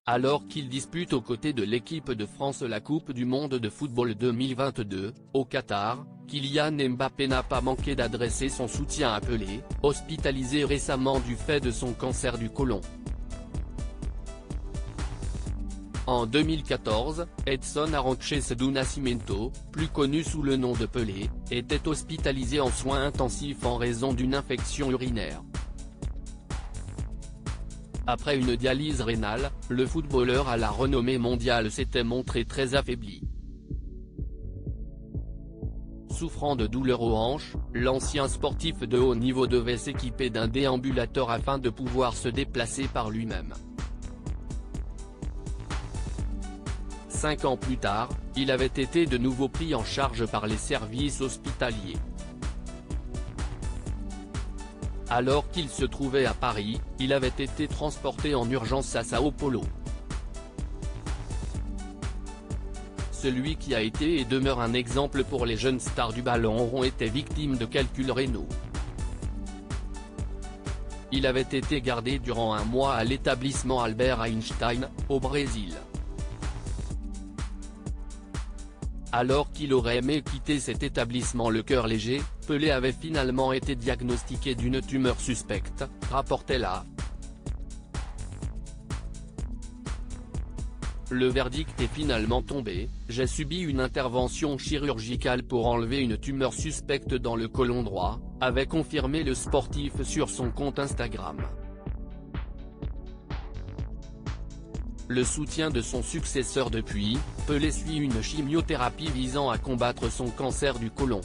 Alors qu'il dispute aux côtés de l'équipe de France la Coupe du Monde de football 2022, au Qatar, Kylian Mbappé n'a pas manqué d'adresser son soutien à Pelé, hospitalisé récemment du fait de son cancer du côlon. En 2014, Edson Arantes do Nascimento, plus connu sous le nom de Pelé, était hospitalisé en soins intensifs en raison d'une infection urinaire. Après une dialyse rénale, le footballeur à la renommée mondiale s'était montré très affaibli. Souffrant de douleurs aux hanches, l'ancien sportif de haut niveau devait s'équiper d'un déambulateur afin de pouvoir se déplacer par lui-même. 5 ans plus tard, il avait été de nouveau pris en charge par les services hospitaliers. Alors qu'il se trouvait à Paris, il avait été transporté en urgence à Sao Paulo. Celui qui a été et demeure un exemple pour les jeunes stars du ballon rond était victime de calculs rénaux. Il avait été gardé durant un mois à l'établissement Albert Einstein, au Brésil. Alors qu'il aurait aimé quitter cet établissement le cœur léger, Pelé avait finalement été diagnostiqué d'une tumeur suspecte, rapportait la. Le verdict est finalement tombé: j'ai subi une intervention chirurgicale pour enlever une tumeur suspecte dans le côlon droit, avait confirmé le sportif sur son compte Instagram. Le soutien de son successeur depuis, Pelé suit une chimiothérapie visant à combattre son cancer du côlon.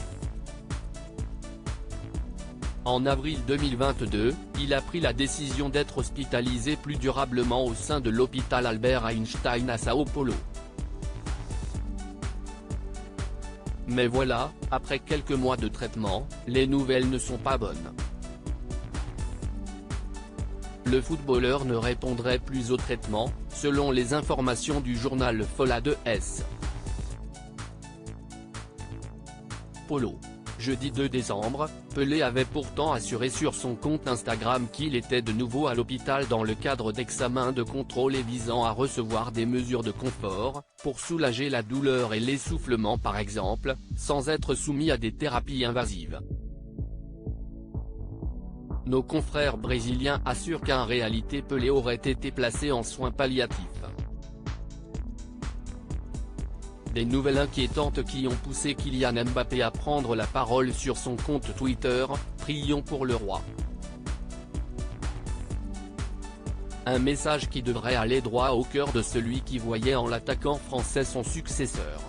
En avril 2022, il a pris la décision d'être hospitalisé plus durablement au sein de l'hôpital Albert Einstein à Sao Paulo. Mais voilà, après quelques mois de traitement, les nouvelles ne sont pas bonnes. Le footballeur ne répondrait plus au traitement, selon les informations du journal Folha de S. Paulo. Jeudi 2 décembre, Pelé avait pourtant assuré sur son compte Instagram qu'il était de nouveau à l'hôpital dans le cadre d'examens de contrôle et visant à recevoir des mesures de confort, pour soulager la douleur et l'essoufflement par exemple, sans être soumis à des thérapies invasives. Nos confrères brésiliens assurent qu'en réalité Pelé aurait été placé en soins palliatifs. Des nouvelles inquiétantes qui ont poussé Kylian Mbappé à prendre la parole sur son compte Twitter, « Prions pour le roi ». Un message qui devrait aller droit au cœur de celui qui voyait en l'attaquant français son successeur.